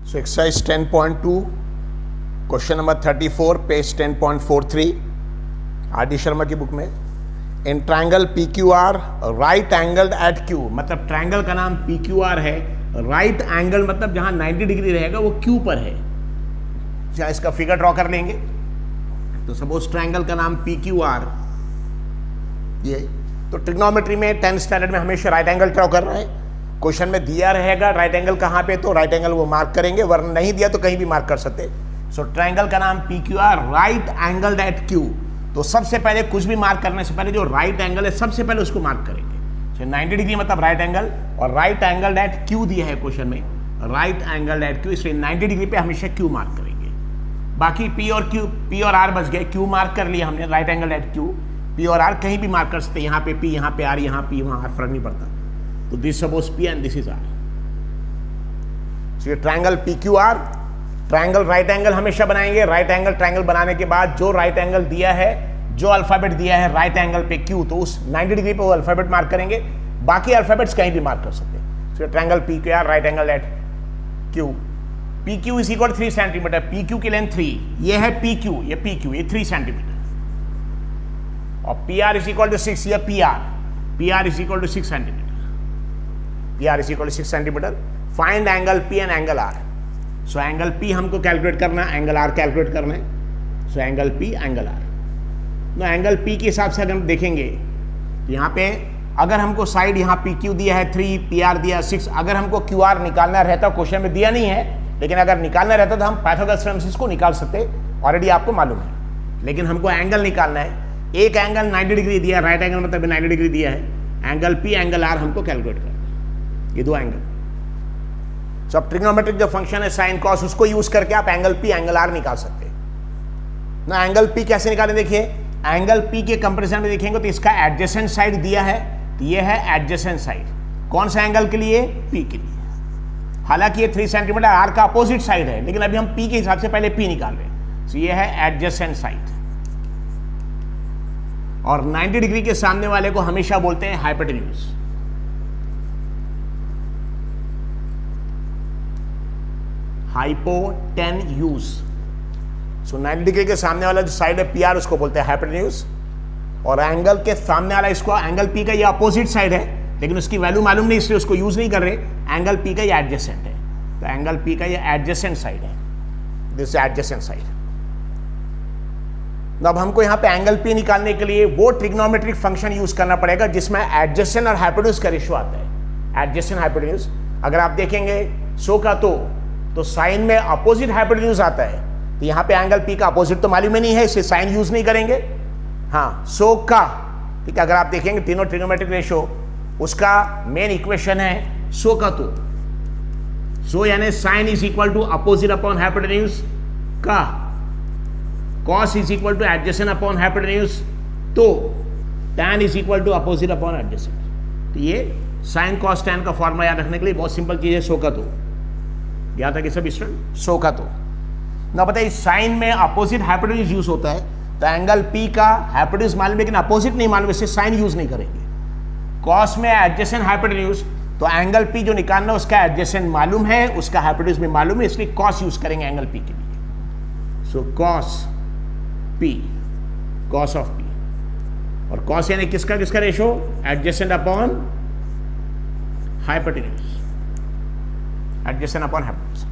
So exercise 10.2, question number 34, page 10.43, RD. Sharma की book में। In triangle PQR right angled at Q, मतलब triangle का नाम PQR है, राइट एंगल मतलब जहां 90 डिग्री रहेगा वो Q पर है। क्या इसका फिगर ड्रॉ कर लेंगे? तो सपोज ट्रायंगल का नाम PQR, ये तो ट्रिग्नोमेट्री में 10th स्टैंडर्ड में हमेशा राइट एंगल ड्रॉ करना है। क्वेश्चन में दिया रहेगा राइट एंगल कहां पे, तो राइट एंगल वो मार्क करेंगे, वरना नहीं दिया तो कहीं भी मार्क कर सकते। सो ट्रायंगल का नाम PQR right angled at Q। तो सबसे पहले कुछ भी मार्क करने से पहले जो राइट एंगल है सबसे पहले उसको मार्क करेंगे। 90 डिग्री मतलब राइट एंगल, और राइट एंगल एट Q दिया है क्वेश्चन में, राइट एंगल एट Q, इसलिए 90 डिग्री पे हमेशा Q मार्क करेंगे। बाकी P और R बच गए। Q मार्क कर लिया हमने, right angle at Q। P और R कहीं भी मार्क कर सकते, यहाँ पे P, यहाँ पे R, यहाँ P, वहाँ R, फर्क नहीं पड़ता। तो this suppose P and this is R। Triangle PQR, triangle right angle हमेशा बनाएंगे। राइट एंगल ट्रायंगल बनाने के बाद जो राइट एंगल दिया है, जो अल्फाबेट दिया है राइट एंगल पे Q, तो उस 90 डिग्री पे वो अल्फाबेट मार्क करेंगे। बाकी अल्फाबेट्स कहीं भी मार्क कर सकते हैं। Triangle PQR right angle at Q। PQ is equal 3 centimetre. PQ की लेंथ 3, ये है PQ, ये PQ, ये 3 सेंटीमीटर। और PR इज इक्वल टू 6, ये PR is equal to 6 centimetre. PR is equal to 6 centimetre. Find angle P and angle R। So angle P हमको calculate करना है, एंगल R कैलकुलेट करना है। So angle P, angle R। तो angle P के हिसाब से अगर हम देखेंगे तो यहाँ पे अगर हमको साइड यहाँ PQ दिया है 3, PR दिया 6, अगर हमको QR निकालना रहता, क्वेश्चन में दिया नहीं है, लेकिन अगर निकालना रहता तो हम पाइथागोरस थ्योरम से इसको निकाल सकते, ऑलरेडी आपको मालूम है। लेकिन हमको एंगल निकालना है। एक एंगल 90 डिग्री दिया, राइट एंगल मतलब 90 डिग्री दिया है। एंगल P, एंगल R हमको कैलकुलेट करना है, ये दो एंगल। तो अब ट्रिग्नोमेट्रिक जो फंक्शन है साइन कॉस, उसको यूज करके आप एंगल P, एंगल R निकाल सकते हैं ना। एंगल P कैसे निकालें? देखिए एंगल P के कंपैरिजन में देखेंगे तो इसका एडजेसेंट साइड दिया है, तो ये है एडजेसेंट साइड। कौन सा एंगल के लिए? P के लिए। हालांकि ये 3 सेंटीमीटर R का अपोजिट साइड है, लेकिन अभी हम P के हिसाब से पहले P निकाल रहे हैं। तो ये है एडजेसेंट साइड। और 90 डिग्री के सामने वाले को हमेशा बोलते हैं हाइपोटेन्यूज। हाइपोटेन्यूज। सो 90 डिग्री के सामने वाला जो साइड है PR, उसको बोलते हैं हाइपोटेन्यूज। और एंगल के सामने वाला, इसको एंगल P का ये अपोजिट साइड है, लेकिन उसकी वैल्यू मालूम नहीं, इसलिए उसको यूज नहीं कर रहे। एंगल P का ये एडजेसेंट है, तो एंगल P का ये एडजेसेंट साइड है, दिस एडजेसेंट साइड। अब हमको यहाँ पे एंगल P निकालने के लिए वो ट्रिग्नोमेट्रिक फंक्शन यूज करना पड़ेगा जिसमें एडजेसेंट और हाइपोटेन्यूज का रेशियो आता है। एडजेसेंट हाइपोटेन्यूज अगर आप देखेंगे सो का तो साइन में अपोजिट हाइपोटेन्यूज आता है, तो यहाँ पे एंगल P का अपोजिट तो मालूम ही नहीं है, इससे साइन यूज नहीं करेंगे। हाँ, सो का, ठीक है, अगर आप देखेंगे तीनों ट्रिग्नोमेट्रिक रेशियो, उसका मेन इक्वेशन है सो का सो यानी sine is equal to opposite upon hypotenuse का, cos is equal to adjacent upon hypotenuse, तो tan is equal to opposite upon adjacent. तो ये साइन कॉस टैन का फॉर्मूला याद रखने के लिए बहुत सिंपल चीज है, सो का याद है कि सब स्टूडेंट, सो का ना बताइए। साइन में अपोजिट हाइपोटेन्यूज यूज होता है, तो एंगल P का हाइपोटेन्यूज मालूम है लेकिन अपोजिट नहीं मालूम, इससे साइन यूज नहीं करेंगे। कॉस में एडजेसेंट हाइपोटेन्यूज, तो एंगल P जो निकालना उसका एडजेसेंट मालूम है, उसका हाइपोटेन्यूज भी मालूम है, इसलिए कॉस यूज करेंगे एंगल P के लिए। So cos P, cos of P। और कॉस यानी किसका किसका ratio? Adjacent upon hypotenuse, adjacent upon hypotenuse.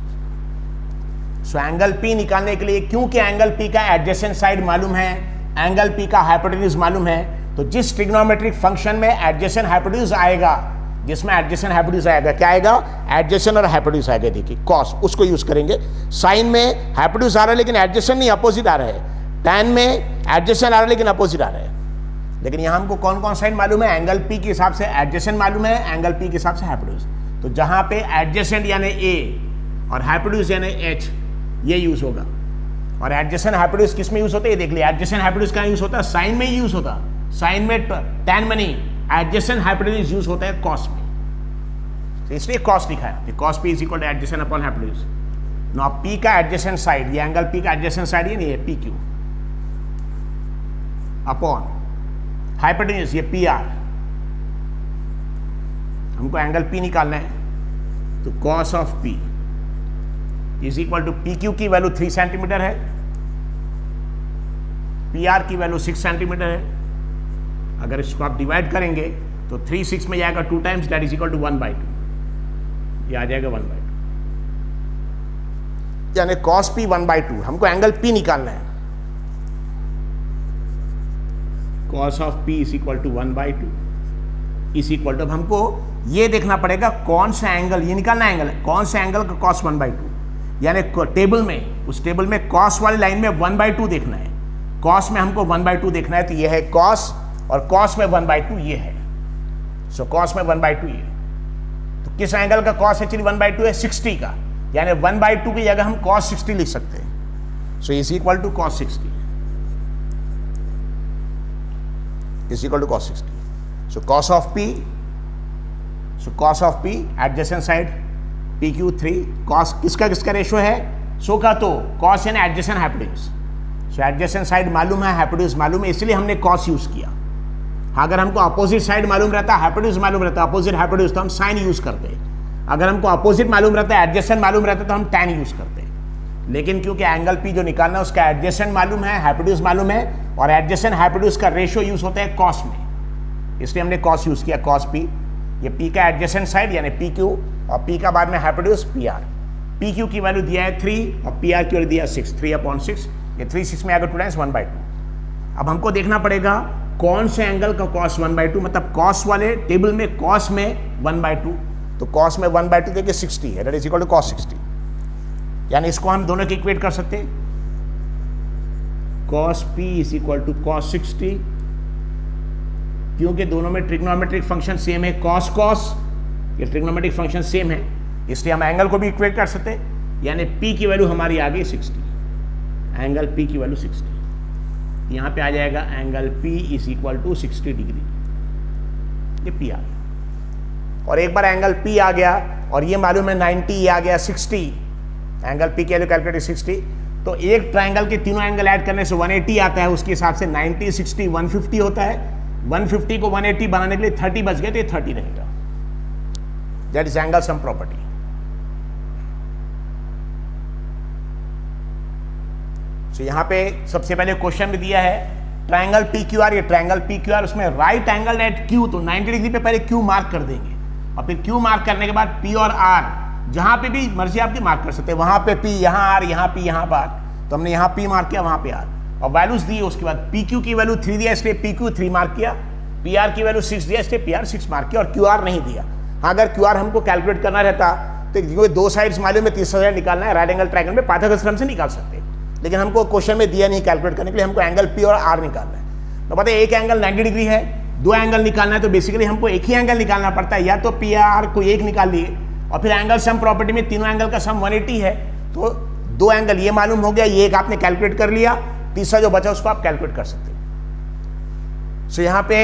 सो एंगल P निकालने के लिए, क्योंकि एंगल P का एडजेसेंट साइड मालूम है, एंगल P का हाइपोटेन्यूज मालूम है, तो जिस ट्रिग्नोमेट्रिक फंक्शन में एडजेसेंट हाइपोटेन्यूज आएगा, जिसमें एडजेसेंट हाइपोटेन्यूज आएगा, क्या आएगा? एडजेसेंट और हाइपोटेन्यूज आएगा। देखिए कॉस, उसको यूज करेंगे। साइन में हाइपोटेन्यूज आ रहा है लेकिन एडजेसेंट नहीं, अपोजिट आ रहा है। टैन में एडजेसेंट आ रहा है लेकिन अपोजिट आ रहा है। लेकिन यहां हमको कौन कौन साइन मालूम है? एंगल P के हिसाब से एडजेसेंट मालूम है, एंगल P के हिसाब से हाइपोटेन्यूज। तो जहां पे एडजेसेंट यानी A और हाइपोटेन्यूज यानी H, ये यूज होगा। और एडजेसेंट हाइपोटेन्यूज किस में यूज होता है ये देख लिया। एडजेसेंट हाइपोटेन्यूज कहां यूज होता है? साइन में ही यूज होता है। साइन में, टैन में नहीं। एडजेसेंट हाइपोटेन्यूज यूज होता है कॉस में, तो इसलिए कॉस लिखा है। Cos P is equal to adjacent upon hypotenuse. Now P का एडजेसेंट साइड, ये एंगल P का एडजेसेंट साइड ये नहीं है, PQ अपॉन हाइपोटेन्यूज, ये PR। हमको एंगल P निकालना है, तो cos of P is equal to P Q की वैल्यू 3 सेंटीमीटर है, पी आर की वैल्यू 6 सेंटीमीटर है। अगर इसको आप डिवाइड करेंगे तो 3 6 में जाएगा 2 times, that is equal to 1/2, ये आ जाएगा 1/2, यानी cos p 1/2। हमको एंगल p निकालना है, cos of p is equal to 1/2 is equal to, अब हमको ये देखना पड़ेगा कौन सा एंगल, ये निकालना एंगल, कौन सा एंगल का cos 1/2, यानी टेबल में, उस टेबल में cos वाली लाइन में 1/2 देखना है, cos में हमको 1/2 देखना है, तो ये है cos और cos में 1/2 ये है, सो cos में 1/2 ये, तो किस एंगल का cos एक्चुअली 1/2 है, 60 का, यानी 1/2 की जगह हम cos 60 लिख सकते हैं, so is equal to cos 60 is equal to cos 60, so cos of p, so cos of p adjacent side PQ3, cos किसका किसका रेशो है, सो का तो cos यानी एडजेसेंट हाइपोटेन्यूज, सो एडजेसेंट साइड मालूम है, हाइपोटेन्यूज मालूम है, इसलिए हमने cos यूज किया। अगर हमको अपोजिट साइड मालूम रहता, हाइपोटेन्यूज मालूम रहता, अपोजिट हाइपोटेन्यूज, तो हम साइन यूज करते हैं। अगर हमको अपोजिट मालूम रहता है, एडजेसेंट मालूम रहता, तो हम tan यूज करते हैं। लेकिन क्योंकि एंगल P जो निकालना है उसका एडजेसेंट मालूम है, हाइपोटेन्यूज मालूम है, और एडजेसेंट हाइपोटेन्यूज का रेशो यूज होता है cos में, इसलिए हमने cos यूज किया, cos P, ये P का एडजेसेंट साइड यानी PQ, और P का बाद में हाइपोटेन्यूज PR। PQ की वैल्यू दिया है 3 और PR की वैल्यू दिया है 6, 3/6, ये 3 6 में आएगा 2 टाइम्स 1/2। अब हमको देखना पड़ेगा कौन से एंगल का cos 1/2, मतलब cos वाले टेबल में cos में 1/2, तो cos में 1/2 देखिए 60 है, that is equal to cos 60, यानी इसको हम दोनों की इक्वेट कर सकते हैं, cos p is equal to cos 60, क्योंकि दोनों में ट्रिग्नोमेट्रिक फंक्शन सेम है, cos cos, ये ट्रिग्नोमेट्रिक फंक्शन सेम है, इसलिए हम एंगल को भी इक्वेट कर सकते हैं, यानी p की वैल्यू हमारी आ गई 60, एंगल p की वैल्यू 60, यहाँ पे आ जाएगा angle p is equal to 60 degree, ये p आ गया। और एक बार एंगल p आ गया और ये मालूम है 90, ये आ गया 60, एंगल p की वैल्यू कैलकुलेट 60, तो एक ट्राइंगल के तीनों एंगल ऐड करने से 180 आता है, उसके हिसाब से 90 60 150 होता है, 150 को 180 बनाने के लिए 30 बच गए, तो ये 30 रहेगा, that is angle sum property. तो यहां पे सबसे पहले क्वेश्चन में दिया है ट्राइंगल PQR, ये ट्राइंगल PQR, उसमें राइट एंगल एट Q, तो 90 डिग्री पे पहले Q मार्क कर देंगे, और फिर Q मार्क करने के बाद P और R, जहां पे भी मर्जी आपकी मार्क कर सकते हैं, वहां पे P, यहाँ R, यहाँ P, यहाँ पर, तो हमने यहाँ P मार्क किया, वहां पे R, और वैल्यूज दी, उसके बाद PQ की वैल्यू 3 दिया, इसलिए PQ 3 मार्क किया, PR की वैल्यू 6 दिया, इसलिए PR 6 मार्क किया, और QR नहीं दिया। हाँ, अगर QR हमको कैलकुलेट करना रहता तो दो साइड्स मालूम में 30 साइड निकालना है, राइट एंगल ट्राइंगल में पाइथागोरस थ्योरम से निकाल सकते हैं, लेकिन हमको क्वेश्चन में दिया नहीं कैलकुलेट करने के लिए, हमको एंगल P और R निकालना है। तो पता है एक एंगल 90 डिग्री है, दो एंगल निकालना है, तो बेसिकली हमको एक ही एंगल निकालना पड़ता है, या तो P या R को एक निकाल लिए, और फिर एंगल सम प्रॉपर्टी में तीनों एंगल का सम 180 है, तो दो एंगल ये मालूम हो गया, ये एक आपने कैलकुलेट कर लिया, तीसरा जो बचा उसको आप कैलकुलेट कर सकते हैं। सो यहाँ पे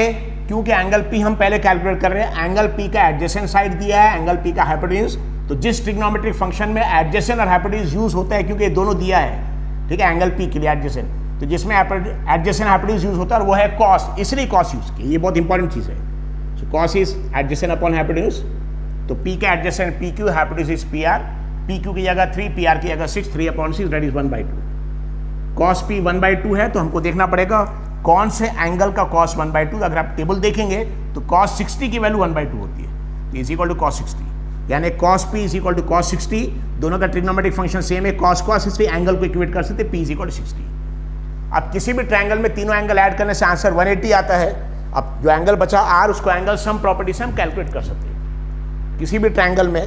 क्योंकि एंगल P हम पहले कैलकुलेट कर रहे हैं, एंगल P का एडजेसेंट साइड दिया है, एंगल P का हाइपोटेन्यूज, तो जिस ट्रिग्नोमेट्रिक फंक्शन में एडजेसेंट और हाइपोटेन्यूज यूज होता है, क्योंकि दोनों दिया है, ठीक है, एंगल P के लिए एडजेसेंट, तो जिसमें एडजेसेंट हाइपोटेन्यूज यूज होता है, और वो है cos, इसलिए cos यूज किया, ये बहुत इंपॉर्टेंट चीज है। सो cos is adjacent upon hypotenuse, तो P का adjacent PQ, hypotenuse is PR, PQ की जगह 3, PR की जगह 6, 3/6, दैट इज 1/2। cos P 1/2 है, तो हमको देखना पड़ेगा कौन से एंगल का cos 1/2, अगर आप टेबल देखेंगे तो cos 60 की वैल्यू 1/2 होती है, तो इज इक्वल टू cos 60, यानी cos P is equal to cos 60, दोनों का ट्रिग्नोमेट्रिक फंक्शन सेम है, cos cos, इसलिए एंगल को इक्वेट कर सकते हैं, P इज इक्वल टू 60। अब किसी भी ट्राइंगल में तीनों एंगल ऐड करने से आंसर 180 आता है, अब जो एंगल बचा R, उसको एंगल सम प्रॉपर्टी से हम कैलकुलेट कर सकते हैं। किसी भी ट्राइंगल में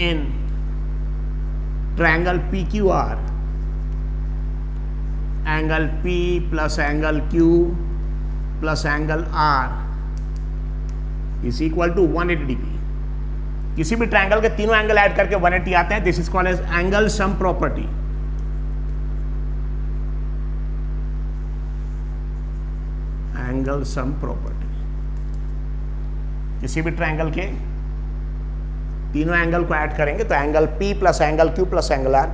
in triangle PQR, angle P plus angle Q plus angle R is equal to 180 degree. किसी भी ट्राइंगल के तीनों एंगल ऐड करके 180 आते हैं, this is called as angle sum property. Angle sum property, किसी भी ट्राइंगल के तीनों एंगल को ऐड करेंगे तो angle P plus angle Q plus angle R,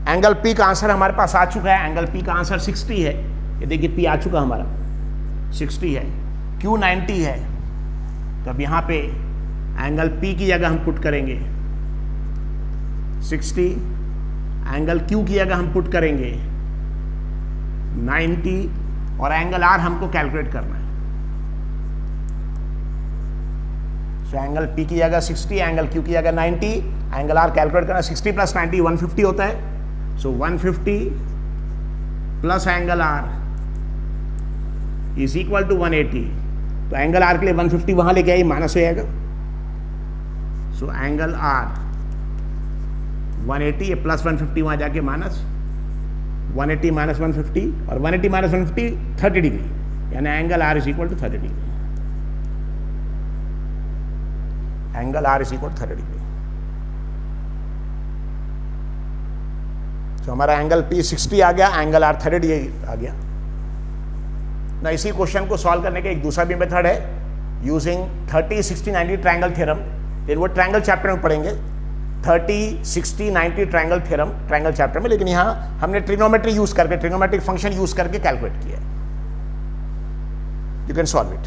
angle P का आंसर हमारे पास आ चुका है, एंगल P का आंसर 60 है, ये देखिए P आ चुका हमारा 60 है, Q 90 है, तो अब यहाँ पे एंगल P की जगह हम पुट करेंगे 60, एंगल क्यू की जगह हम पुट करेंगे 90 और एंगल आर हमको कैलकुलेट करना है। सो एंगल पी की जगह 60, एंगल क्यू की जगह 90, एंगल आर कैलकुलेट करना। 60 प्लस 90 150 होता है। So 150 plus angle R is equal to 180। तो एंगल आर के लिए 150 वहां लेके आइए, माइनस हो जाएगा। सो एंगल आर 180, ये प्लस 150 वहां जाके माइनस 180 माइनस 150 और 180 माइनस 150 30 डिग्री, यानी angle R is equal to 30 degree. Angle R is equal to 30 degree. तो हमारा एंगल पी 60 आ गया, एंगल आर 30 डिग्री आ गया ना। इसी क्वेश्चन को सॉल्व करने का एक दूसरा भी मेथड है, यूजिंग 30, 60, 90 ट्रायंगल थ्योरम। फिर वो ट्रायंगल चैप्टर में पढ़ेंगे, 30, 60, 90 ट्रायंगल थ्योरम ट्रायंगल चैप्टर में। लेकिन यहां हमने ट्रिग्नोमेट्री यूज करके, ट्रिग्नोमेट्रिक फंक्शन यूज करके कैलकुलेट किया है। You can solve it.